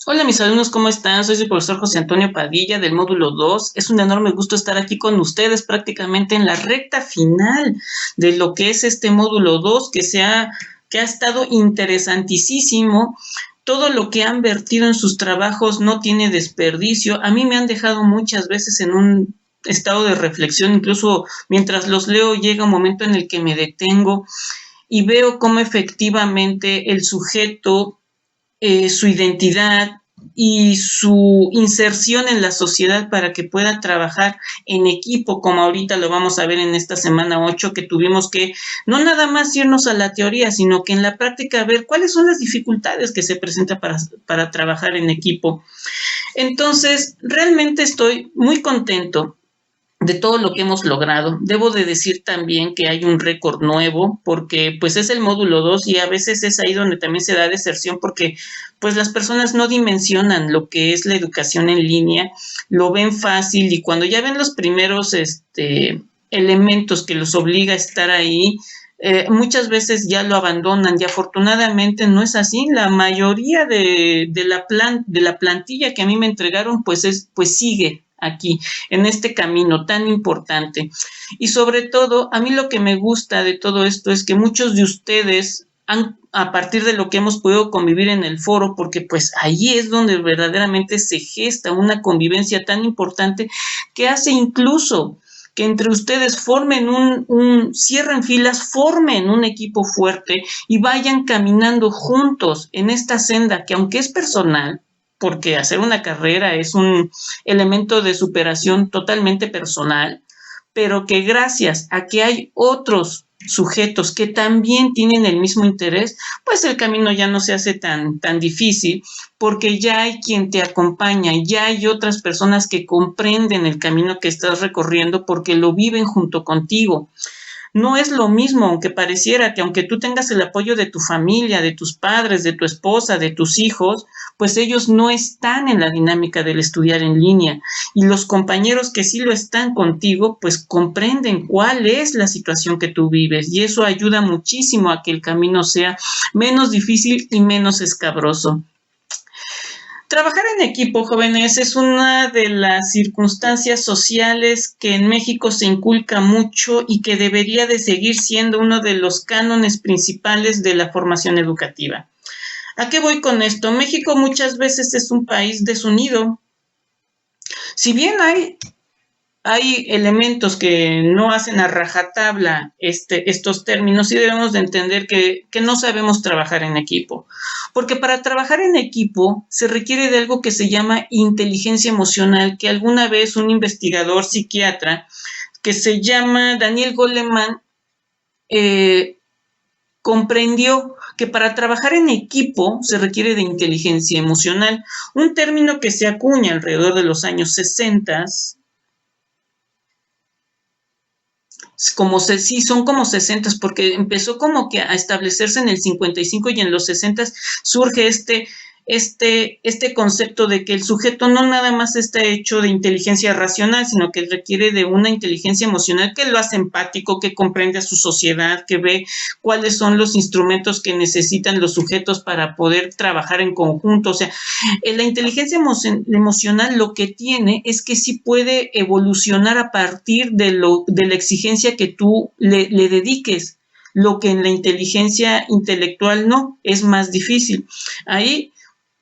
Hola mis alumnos, ¿cómo están? Soy el profesor José Antonio Padilla del módulo 2. Es un enorme gusto estar aquí con ustedes prácticamente en la recta final de lo que es este módulo 2 que ha estado interesantísimo. Todo lo que han vertido en sus trabajos no tiene desperdicio. A mí me han dejado muchas veces en un estado de reflexión, incluso mientras los leo llega un momento en el que me detengo y veo cómo efectivamente el sujeto, su identidad y su inserción en la sociedad para que pueda trabajar en equipo, como ahorita lo vamos a ver en esta semana 8, que tuvimos que no nada más irnos a la teoría, sino que en la práctica ver cuáles son las dificultades que se presentan para trabajar en equipo. Entonces, realmente estoy muy contento de todo lo que hemos logrado. Debo de decir también que hay un récord nuevo porque pues es el módulo 2 y a veces es ahí donde también se da deserción porque pues las personas no dimensionan lo que es la educación en línea, lo ven fácil y cuando ya ven los primeros elementos que los obliga a estar ahí, muchas veces ya lo abandonan y afortunadamente no es así. La mayoría de la plantilla que a mí me entregaron pues sigue aquí en este camino tan importante. Y sobre todo, a mí lo que me gusta de todo esto es que muchos de ustedes han, a partir de lo que hemos podido convivir en el foro, porque pues ahí es donde verdaderamente se gesta una convivencia tan importante que hace incluso que entre ustedes formen cierren filas, formen un equipo fuerte y vayan caminando juntos en esta senda que aunque es personal, porque hacer una carrera es un elemento de superación totalmente personal, pero que gracias a que hay otros sujetos que también tienen el mismo interés, pues el camino ya no se hace tan difícil, porque ya hay quien te acompaña, ya hay otras personas que comprenden el camino que estás recorriendo porque lo viven junto contigo. No es lo mismo, aunque pareciera que aunque tú tengas el apoyo de tu familia, de tus padres, de tu esposa, de tus hijos, pues ellos no están en la dinámica del estudiar en línea. Y los compañeros que sí lo están contigo, pues comprenden cuál es la situación que tú vives. Y eso ayuda muchísimo a que el camino sea menos difícil y menos escabroso. Trabajar en equipo, jóvenes, es una de las circunstancias sociales que en México se inculca mucho y que debería de seguir siendo uno de los cánones principales de la formación educativa. ¿A qué voy con esto? México muchas veces es un país desunido. Si bien hay elementos que no hacen a rajatabla estos términos, y debemos de entender que no sabemos trabajar en equipo. Porque para trabajar en equipo se requiere de algo que se llama inteligencia emocional, que alguna vez un investigador psiquiatra que se llama Daniel Goleman comprendió que para trabajar en equipo se requiere de inteligencia emocional, un término que se acuña alrededor de los años 60, como sí, son como 60, porque empezó como que a establecerse en el 55 y en los 60 surge este concepto de que el sujeto no nada más está hecho de inteligencia racional, sino que requiere de una inteligencia emocional que lo hace empático, que comprende a su sociedad, que ve cuáles son los instrumentos que necesitan los sujetos para poder trabajar en conjunto. O sea, la inteligencia emocional lo que tiene es que sí puede evolucionar a partir de la exigencia que tú le dediques, lo que en la inteligencia intelectual no, es más difícil. Ahí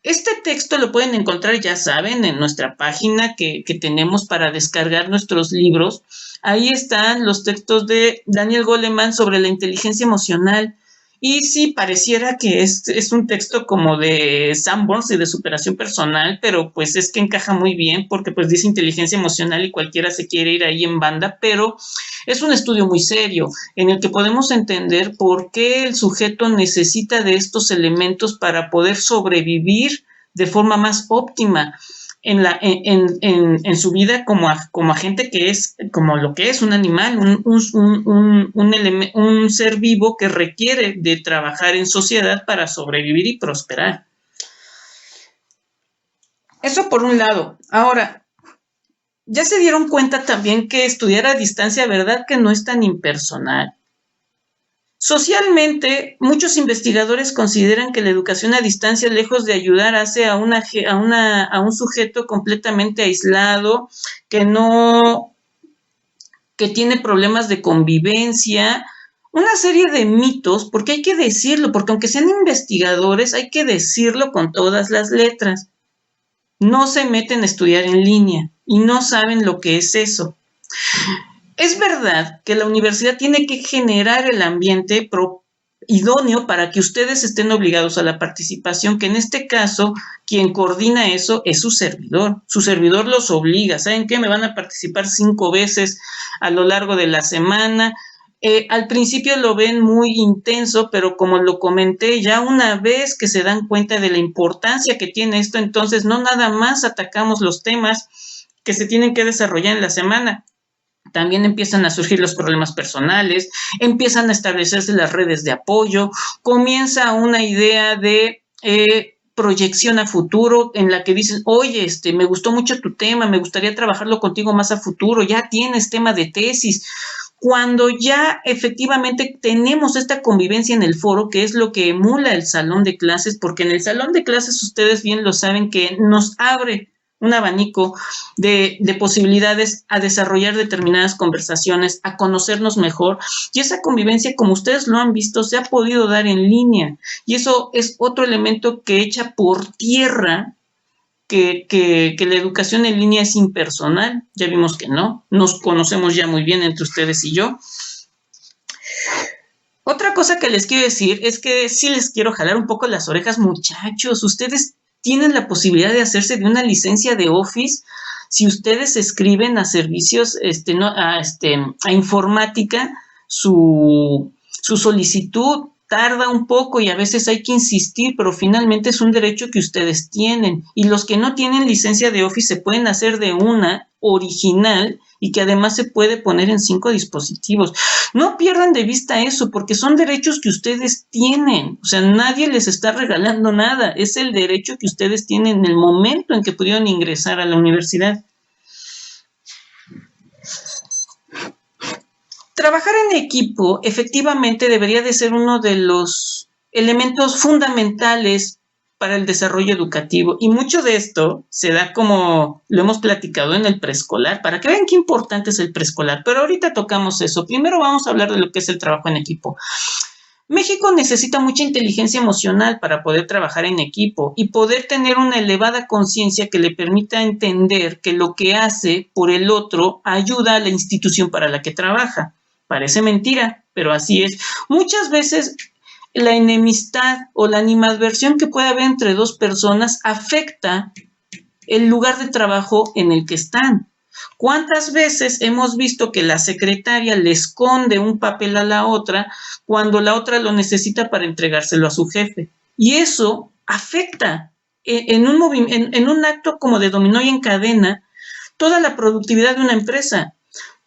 este texto lo pueden encontrar, ya saben, en nuestra página que tenemos para descargar nuestros libros. Ahí están los textos de Daniel Goleman sobre la inteligencia emocional. Y sí, pareciera que es un texto como de Sanborns y de superación personal, pero pues es que encaja muy bien porque pues dice inteligencia emocional y cualquiera se quiere ir ahí en banda, pero es un estudio muy serio en el que podemos entender por qué el sujeto necesita de estos elementos para poder sobrevivir de forma más óptima en su vida como agente que es, como lo que es un animal, un ser vivo que requiere de trabajar en sociedad para sobrevivir y prosperar. Eso por un lado. Ahora, ya se dieron cuenta también que estudiar a distancia, ¿verdad? Que no es tan impersonal. Socialmente, muchos investigadores consideran que la educación a distancia, lejos de ayudar, hace a un sujeto completamente aislado, que no, que tiene problemas de convivencia, una serie de mitos, porque hay que decirlo, porque aunque sean investigadores, hay que decirlo con todas las letras. No se meten a estudiar en línea y no saben lo que es eso. Es verdad que la universidad tiene que generar el ambiente idóneo para que ustedes estén obligados a la participación, que en este caso quien coordina eso es su servidor. Su servidor los obliga. ¿Saben qué? Me van a participar 5 veces a lo largo de la semana. Al principio lo ven muy intenso, pero como lo comenté, ya una vez que se dan cuenta de la importancia que tiene esto, entonces no nada más atacamos los temas que se tienen que desarrollar en la semana. También empiezan a surgir los problemas personales, empiezan a establecerse las redes de apoyo, comienza una idea de proyección a futuro en la que dicen, oye, me gustó mucho tu tema, me gustaría trabajarlo contigo más a futuro, ya tienes tema de tesis. Cuando ya efectivamente tenemos esta convivencia en el foro, que es lo que emula el salón de clases, porque en el salón de clases ustedes bien lo saben que nos abre un abanico de posibilidades a desarrollar determinadas conversaciones, a conocernos mejor, y esa convivencia, como ustedes lo han visto, se ha podido dar en línea, y eso es otro elemento que echa por tierra que la educación en línea es impersonal. Ya vimos que no, nos conocemos ya muy bien entre ustedes y yo. Otra cosa que les quiero decir es que sí les quiero jalar un poco las orejas, muchachos. Ustedes tienen la posibilidad de hacerse de una licencia de Office si ustedes escriben a servicios, a informática, su solicitud tarda un poco y a veces hay que insistir, pero finalmente es un derecho que ustedes tienen. Y los que no tienen licencia de Office se pueden hacer de una original y que además se puede poner en 5 dispositivos. No pierdan de vista eso, porque son derechos que ustedes tienen. O sea, nadie les está regalando nada. Es el derecho que ustedes tienen en el momento en que pudieron ingresar a la universidad. Trabajar en equipo efectivamente debería de ser uno de los elementos fundamentales para el desarrollo educativo, y mucho de esto se da, como lo hemos platicado, en el preescolar, para que vean qué importante es el preescolar, pero ahorita tocamos eso. Primero vamos a hablar de lo que es el trabajo en equipo. México necesita mucha inteligencia emocional para poder trabajar en equipo y poder tener una elevada conciencia que le permita entender que lo que hace por el otro ayuda a la institución para la que trabaja. Parece mentira, pero así es. Muchas veces la enemistad o la animadversión que puede haber entre dos personas afecta el lugar de trabajo en el que están. ¿Cuántas veces hemos visto que la secretaria le esconde un papel a la otra cuando la otra lo necesita para entregárselo a su jefe? Y eso afecta en un acto como de dominó y en cadena toda la productividad de una empresa,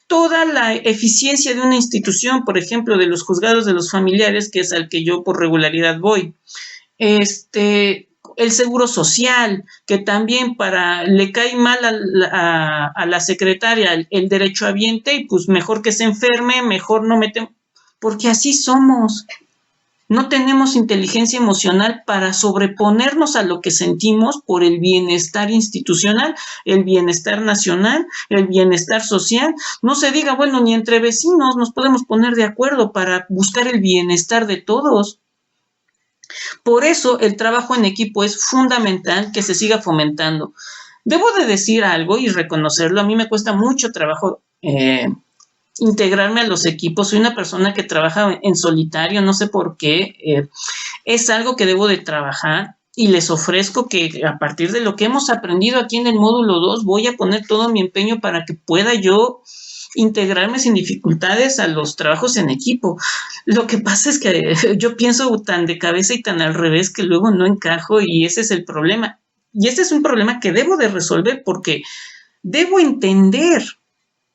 toda la eficiencia de una institución, por ejemplo, de los juzgados de los familiares, que es al que yo por regularidad voy. El seguro social, que también le cae mal a la secretaria el derechohabiente, y pues mejor que se enferme, mejor no metemos, porque así somos. No tenemos inteligencia emocional para sobreponernos a lo que sentimos por el bienestar institucional, el bienestar nacional, el bienestar social. No se diga, bueno, ni entre vecinos nos podemos poner de acuerdo para buscar el bienestar de todos. Por eso el trabajo en equipo es fundamental que se siga fomentando. Debo de decir algo y reconocerlo, a mí me cuesta mucho trabajo integrarme a los equipos. Soy una persona que trabaja en solitario, no sé por qué, es algo que debo de trabajar, y les ofrezco que a partir de lo que hemos aprendido aquí en el módulo 2 voy a poner todo mi empeño para que pueda yo integrarme sin dificultades a los trabajos en equipo. Lo que pasa es que yo pienso tan de cabeza y tan al revés que luego no encajo, y ese es el problema. Y este es un problema que debo de resolver, porque debo entender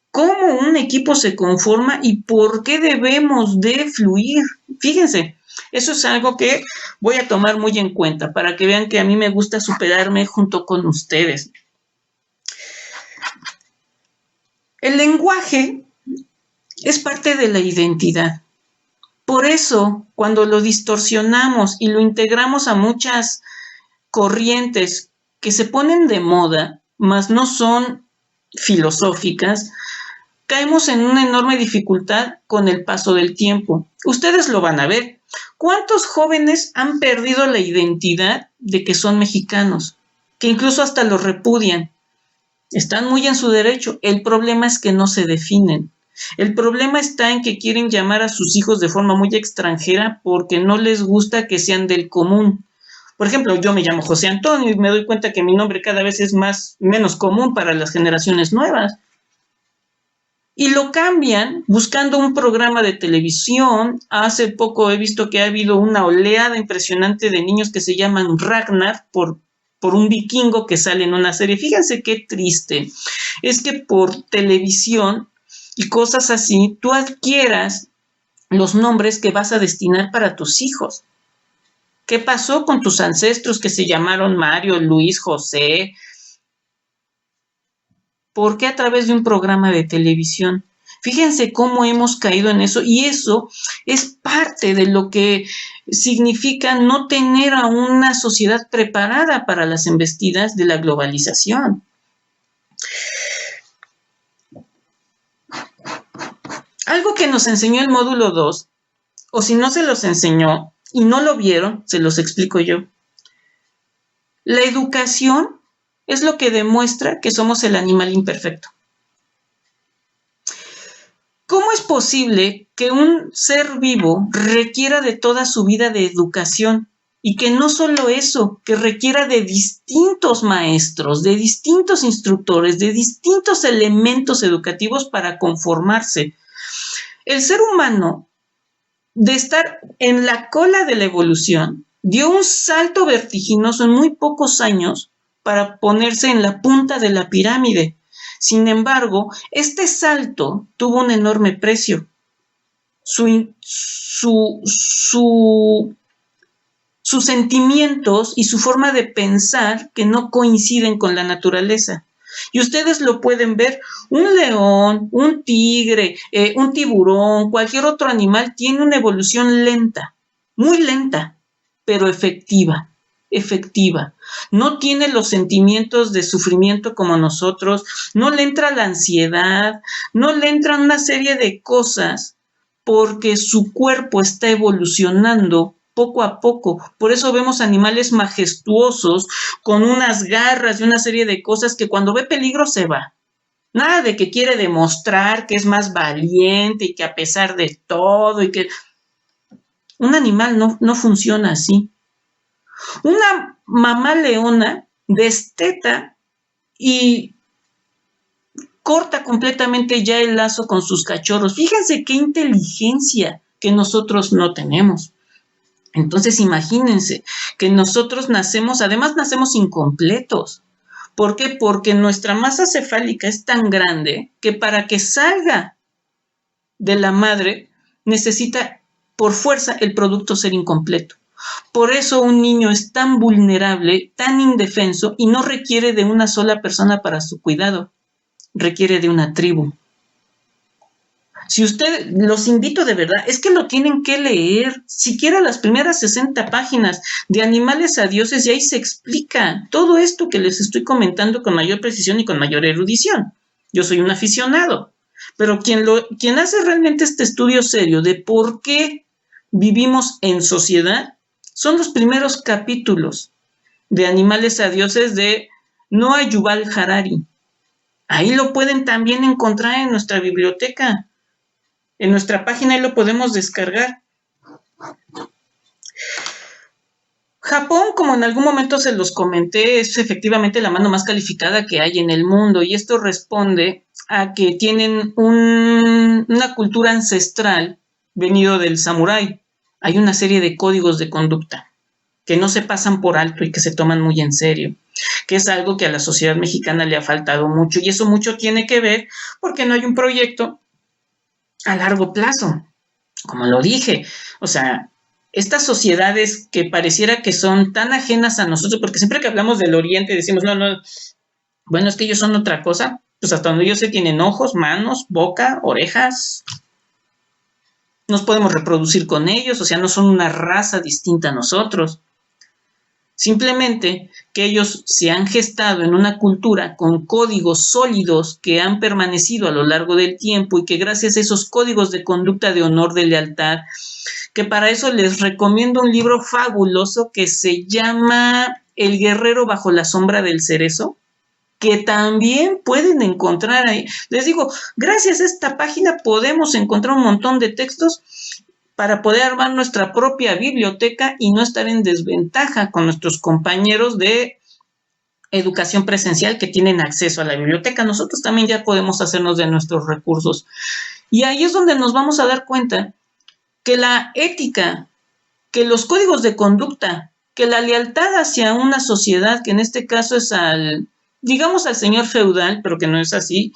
cómo un equipo se conforma y por qué debemos de fluir. Fíjense, eso es algo que voy a tomar muy en cuenta para que vean que a mí me gusta superarme junto con ustedes. El lenguaje es parte de la identidad. Por eso, cuando lo distorsionamos y lo integramos a muchas corrientes que se ponen de moda, mas no son filosóficas, caemos en una enorme dificultad con el paso del tiempo. Ustedes lo van a ver. ¿Cuántos jóvenes han perdido la identidad de que son mexicanos? Que incluso hasta los repudian. Están muy en su derecho. El problema es que no se definen. El problema está en que quieren llamar a sus hijos de forma muy extranjera porque no les gusta que sean del común. Por ejemplo, yo me llamo José Antonio y me doy cuenta que mi nombre cada vez es menos común para las generaciones nuevas. Y lo cambian buscando un programa de televisión. Hace poco he visto que ha habido una oleada impresionante de niños que se llaman Ragnar por un vikingo que sale en una serie. Fíjense qué triste. Es que por televisión y cosas así, tú adquieras los nombres que vas a destinar para tus hijos. ¿Qué pasó con tus ancestros que se llamaron Mario, Luis, José? ¿Por qué a través de un programa de televisión? Fíjense cómo hemos caído en eso, y eso es parte de lo que significa no tener a una sociedad preparada para las embestidas de la globalización. Algo que nos enseñó el módulo 2, o si no se los enseñó y no lo vieron, se los explico yo. La educación es lo que demuestra que somos el animal imperfecto. ¿Cómo es posible que un ser vivo requiera de toda su vida de educación? Y que no solo eso, que requiera de distintos maestros, de distintos instructores, de distintos elementos educativos para conformarse. El ser humano, de estar en la cola de la evolución, dio un salto vertiginoso en muy pocos años para ponerse en la punta de la pirámide. Sin embargo, este salto tuvo un enorme precio. Sus sentimientos y su forma de pensar que no coinciden con la naturaleza. Y ustedes lo pueden ver, un león, un tigre, un tiburón, cualquier otro animal tiene una evolución lenta, muy lenta, pero efectiva. No tiene los sentimientos de sufrimiento como nosotros, no le entra la ansiedad, no le entran una serie de cosas porque su cuerpo está evolucionando poco a poco. Por eso vemos animales majestuosos con unas garras y una serie de cosas que cuando ve peligro se va. Nada de que quiere demostrar que es más valiente y que a pesar de todo y que... Un animal no funciona así. Una mamá leona desteta y corta completamente ya el lazo con sus cachorros. Fíjense qué inteligencia que nosotros no tenemos. Entonces imagínense que nosotros además nacemos incompletos. ¿Por qué? Porque nuestra masa cefálica es tan grande que para que salga de la madre necesita por fuerza el producto ser incompleto. Por eso un niño es tan vulnerable, tan indefenso y no requiere de una sola persona para su cuidado, requiere de una tribu. Si usted, los invito de verdad, es que lo tienen que leer, siquiera las primeras 60 páginas de Animales a Dioses, y ahí se explica todo esto que les estoy comentando con mayor precisión y con mayor erudición. Yo soy un aficionado, pero quien hace realmente este estudio serio de por qué vivimos en sociedad son los primeros capítulos de Animales a Dioses de Noah Yuval Harari. Ahí lo pueden también encontrar en nuestra biblioteca. En nuestra página ahí lo podemos descargar. Japón, como en algún momento se los comenté, es efectivamente la mano más calificada que hay en el mundo, y esto responde a que tienen una cultura ancestral venido del samurái. Hay una serie de códigos de conducta que no se pasan por alto y que se toman muy en serio, que es algo que a la sociedad mexicana le ha faltado mucho, y eso mucho tiene que ver porque no hay un proyecto a largo plazo, como lo dije. O sea, estas sociedades que pareciera que son tan ajenas a nosotros, porque siempre que hablamos del Oriente decimos, no, bueno, es que ellos son otra cosa. Pues hasta donde yo sé tienen ojos, manos, boca, orejas. nos podemos reproducir con ellos, o sea, no son una raza distinta a nosotros. Simplemente que ellos se han gestado en una cultura con códigos sólidos que han permanecido a lo largo del tiempo y que gracias a esos códigos de conducta, de honor, de lealtad, que para eso les recomiendo un libro fabuloso que se llama El guerrero bajo la sombra del cerezo, que también pueden encontrar ahí. Les digo, gracias a esta página podemos encontrar un montón de textos para poder armar nuestra propia biblioteca y no estar en desventaja con nuestros compañeros de educación presencial que tienen acceso a la biblioteca. Nosotros también ya podemos hacernos de nuestros recursos. Y ahí es donde nos vamos a dar cuenta que la ética, que los códigos de conducta, que la lealtad hacia una sociedad, que en este caso es digamos al señor feudal, pero que no es así,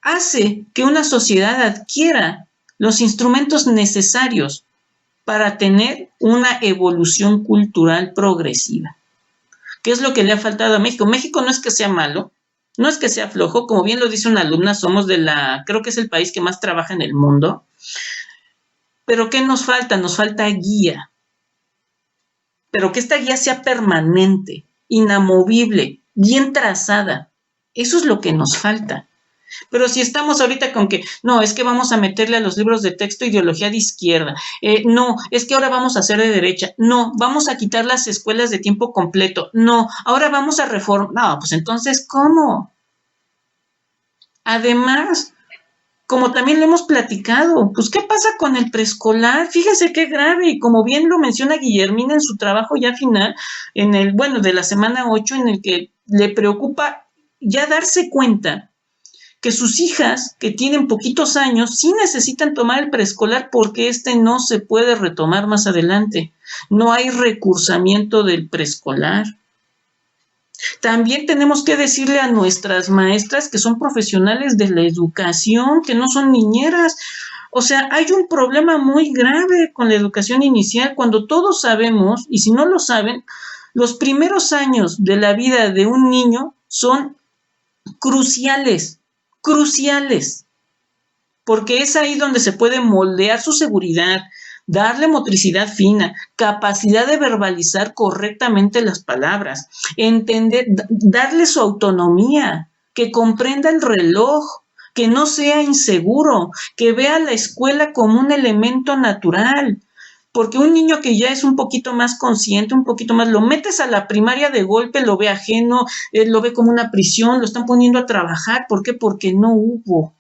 hace que una sociedad adquiera los instrumentos necesarios para tener una evolución cultural progresiva. ¿Qué es lo que le ha faltado a México? México no es que sea malo, no es que sea flojo, como bien lo dice una alumna, somos creo que es el país que más trabaja en el mundo, pero ¿qué nos falta? Nos falta guía, pero que esta guía sea permanente, inamovible, bien trazada. Eso es lo que nos falta. Pero si estamos ahorita con que, no, es que vamos a meterle a los libros de texto ideología de izquierda, no, es que ahora vamos a hacer de derecha, no, vamos a quitar las escuelas de tiempo completo, no, ahora vamos a reformar, no, pues entonces, ¿cómo? Además, como también lo hemos platicado, pues ¿qué pasa con el preescolar? Fíjense qué grave, y como bien lo menciona Guillermina en su trabajo ya final, de la semana 8, en el que le preocupa ya darse cuenta que sus hijas, que tienen poquitos años, sí necesitan tomar el preescolar porque no se puede retomar más adelante. No hay recursamiento del preescolar. También tenemos que decirle a nuestras maestras que son profesionales de la educación, que no son niñeras. O sea, hay un problema muy grave con la educación inicial cuando todos sabemos, y si no lo saben, los primeros años de la vida de un niño son cruciales, porque es ahí donde se puede moldear su seguridad, darle motricidad fina, capacidad de verbalizar correctamente las palabras, entender, darle su autonomía, que comprenda el reloj, que no sea inseguro, que vea la escuela como un elemento natural. Porque un niño que ya es un poquito más consciente, un poquito más, lo metes a la primaria de golpe, lo ve ajeno, lo ve como una prisión, lo están poniendo a trabajar. ¿Por qué? Porque no hubo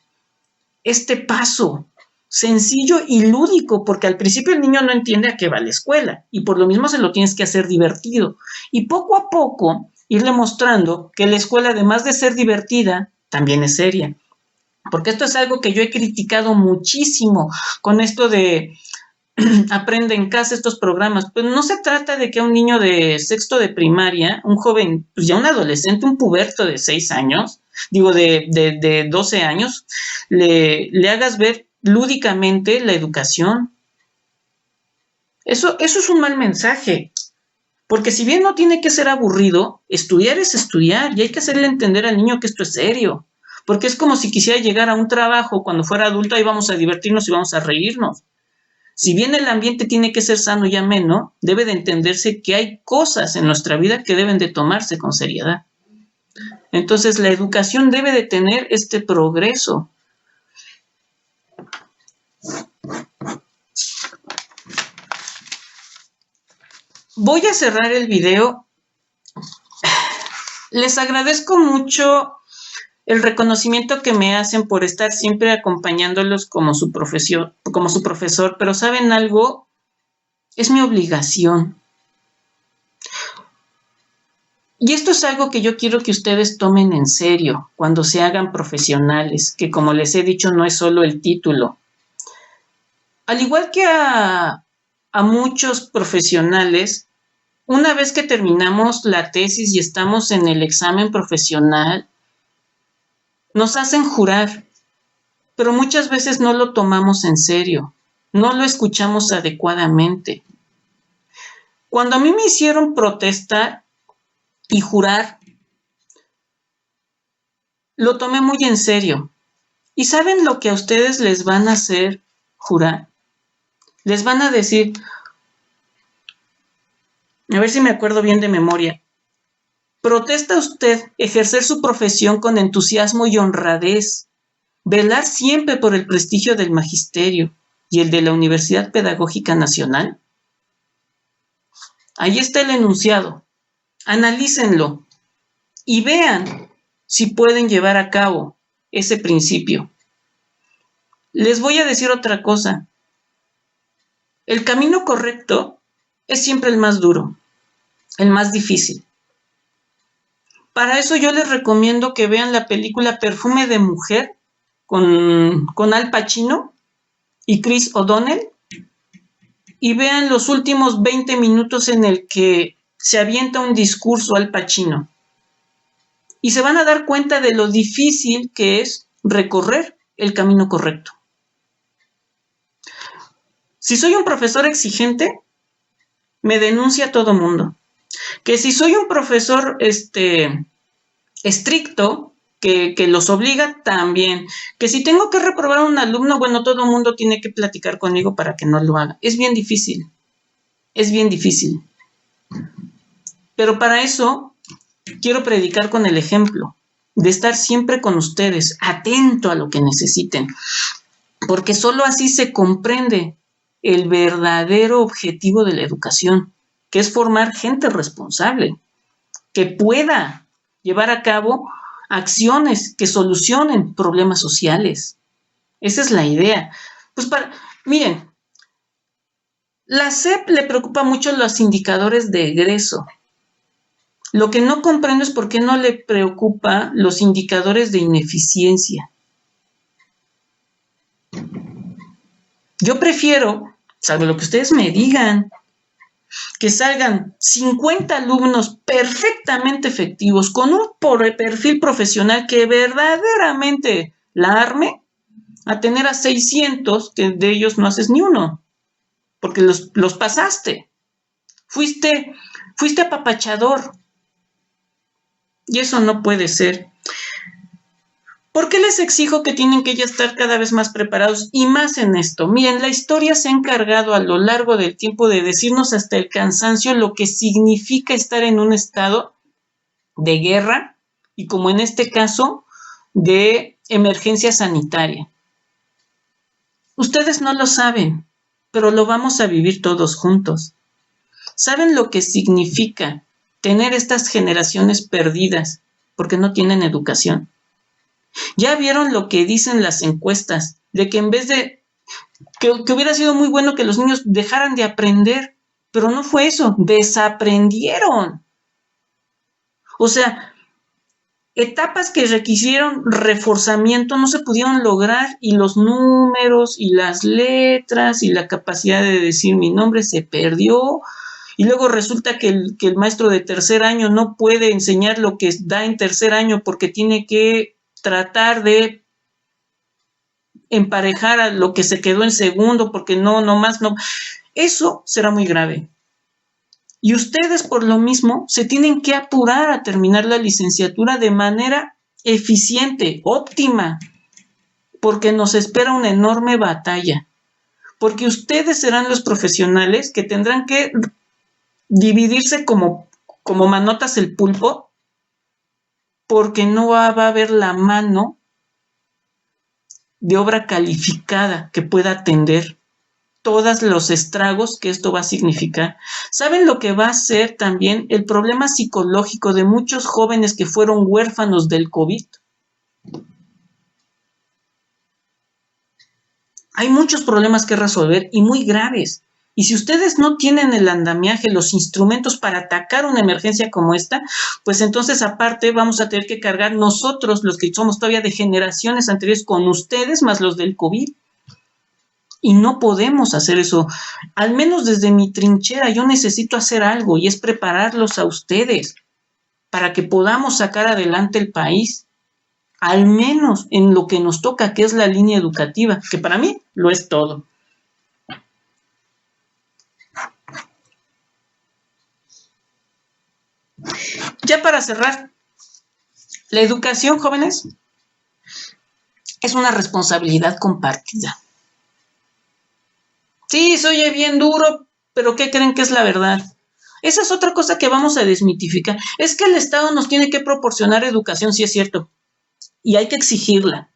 este paso sencillo y lúdico, porque al principio el niño no entiende a qué va la escuela y por lo mismo se lo tienes que hacer divertido. Y poco a poco irle mostrando que la escuela, además de ser divertida, también es seria. Porque esto es algo que yo he criticado muchísimo con esto de aprende en casa, estos programas. Pues no se trata de que a un niño de sexto de primaria, un joven, pues ya un adolescente, un puberto de 6 años, de 12 años, le hagas ver lúdicamente la educación. Eso es un mal mensaje. Porque si bien no tiene que ser aburrido, estudiar es estudiar y hay que hacerle entender al niño que esto es serio. Porque es como si quisiera llegar a un trabajo cuando fuera adulto y vamos a divertirnos y vamos a reírnos. Si bien el ambiente tiene que ser sano y ameno, debe de entenderse que hay cosas en nuestra vida que deben de tomarse con seriedad. Entonces, la educación debe de tener este progreso. Voy a cerrar el video. Les agradezco mucho el reconocimiento que me hacen por estar siempre acompañándolos como su profesor, pero ¿saben algo? Es mi obligación. Y esto es algo que yo quiero que ustedes tomen en serio cuando se hagan profesionales, que como les he dicho no es solo el título. Al igual que a muchos profesionales, una vez que terminamos la tesis y estamos en el examen profesional, nos hacen jurar, pero muchas veces no lo tomamos en serio, no lo escuchamos adecuadamente. Cuando a mí me hicieron protestar y jurar, lo tomé muy en serio. ¿Y saben lo que a ustedes les van a hacer jurar? Les van a decir, a ver si me acuerdo bien de memoria, ¿protesta usted ejercer su profesión con entusiasmo y honradez, velar siempre por el prestigio del magisterio y el de la Universidad Pedagógica Nacional? Ahí está el enunciado. Analícenlo y vean si pueden llevar a cabo ese principio. Les voy a decir otra cosa. El camino correcto es siempre el más duro, el más difícil. Para eso yo les recomiendo que vean la película Perfume de Mujer con Al Pacino y Chris O'Donnell y vean los últimos 20 minutos en el que se avienta un discurso Al Pacino. Y se van a dar cuenta de lo difícil que es recorrer el camino correcto. Si soy un profesor exigente, me denuncia todo mundo. Que si soy un profesor estricto, que los obliga, también. Que si tengo que reprobar a un alumno, bueno, todo el mundo tiene que platicar conmigo para que no lo haga. Es bien difícil. Es bien difícil. Pero para eso quiero predicar con el ejemplo, de estar siempre con ustedes, atento a lo que necesiten. Porque solo así se comprende el verdadero objetivo de la educación, que es formar gente responsable, que pueda llevar a cabo acciones que solucionen problemas sociales. Esa es la idea. Pues miren, la SEP le preocupa mucho los indicadores de egreso. Lo que no comprendo es por qué no le preocupa los indicadores de ineficiencia. Yo prefiero, salvo lo que ustedes me digan, que salgan 50 alumnos perfectamente efectivos con un perfil profesional que verdaderamente la arme, a tener a 600 que de ellos no haces ni uno, porque los pasaste. Fuiste apapachador. Y eso no puede ser. ¿Por qué les exijo que tienen que ya estar cada vez más preparados y más en esto? Miren, la historia se ha encargado a lo largo del tiempo de decirnos hasta el cansancio lo que significa estar en un estado de guerra y, como en este caso, de emergencia sanitaria. Ustedes no lo saben, pero lo vamos a vivir todos juntos. ¿Saben lo que significa tener estas generaciones perdidas porque no tienen educación? Ya vieron lo que dicen las encuestas, de que en vez de que hubiera sido muy bueno que los niños dejaran de aprender, pero no fue eso, desaprendieron. O sea, etapas que requirieron reforzamiento no se pudieron lograr y los números y las letras y la capacidad de decir mi nombre se perdió. Y luego resulta que el maestro de tercer año no puede enseñar lo que da en tercer año porque tiene que tratar de emparejar a lo que se quedó en segundo, porque nomás no. Eso será muy grave. Y ustedes, por lo mismo, se tienen que apurar a terminar la licenciatura de manera eficiente, óptima, porque nos espera una enorme batalla. Porque ustedes serán los profesionales que tendrán que dividirse como manotas el pulpo, porque no va a haber la mano de obra calificada que pueda atender todos los estragos que esto va a significar. ¿Saben lo que va a ser también el problema psicológico de muchos jóvenes que fueron huérfanos del COVID? Hay muchos problemas que resolver y muy graves. Y si ustedes no tienen el andamiaje, los instrumentos para atacar una emergencia como esta, pues entonces aparte vamos a tener que cargar nosotros, los que somos todavía de generaciones anteriores, con ustedes más los del COVID. Y no podemos hacer eso. Al menos desde mi trinchera yo necesito hacer algo y es prepararlos a ustedes para que podamos sacar adelante el país, al menos en lo que nos toca, que es la línea educativa, que para mí lo es todo. Ya para cerrar, la educación, jóvenes, es una responsabilidad compartida. Sí, se oye bien duro, pero ¿qué creen que es la verdad? Esa es otra cosa que vamos a desmitificar. Es que el Estado nos tiene que proporcionar educación, sí es cierto, y hay que exigirla.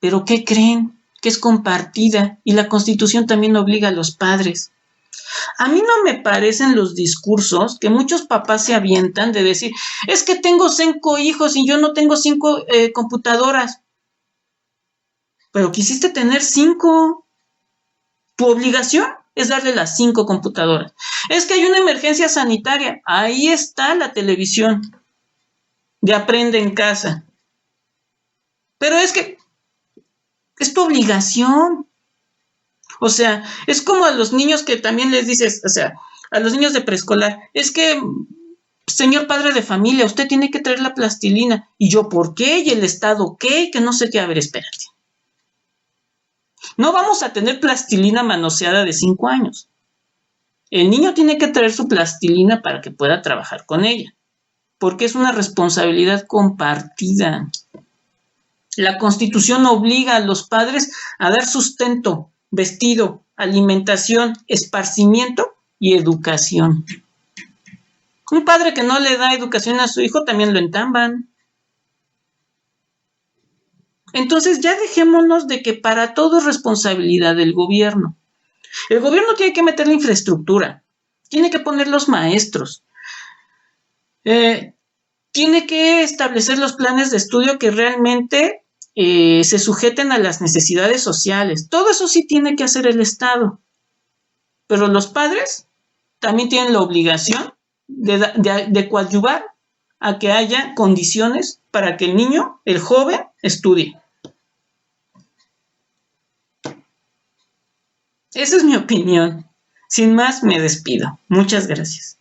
Pero ¿qué creen? Que es compartida y la Constitución también obliga a los padres. A mí no me parecen los discursos que muchos papás se avientan de decir, es que tengo 5 hijos y yo no tengo 5 computadoras. Pero quisiste tener 5. Tu obligación es darle las 5 computadoras. Es que hay una emergencia sanitaria. Ahí está la televisión de Aprende en Casa. Pero es que es tu obligación. O sea, es como a los niños que también les dices, o sea, a los niños de preescolar, es que, señor padre de familia, usted tiene que traer la plastilina. ¿Y yo por qué? ¿Y el Estado qué? Que no sé qué. A ver, espérate. No vamos a tener plastilina manoseada de 5 años. El niño tiene que traer su plastilina para que pueda trabajar con ella, porque es una responsabilidad compartida. La Constitución obliga a los padres a dar sustento, vestido, alimentación, esparcimiento y educación. Un padre que no le da educación a su hijo también lo entamban. Entonces ya dejémonos de que para todo es responsabilidad del gobierno. El gobierno tiene que meter la infraestructura, tiene que poner los maestros, tiene que establecer los planes de estudio que realmente se sujeten a las necesidades sociales. Todo eso sí tiene que hacer el Estado. Pero los padres también tienen la obligación de coadyuvar a que haya condiciones para que el niño, el joven, estudie. Esa es mi opinión. Sin más, me despido. Muchas gracias.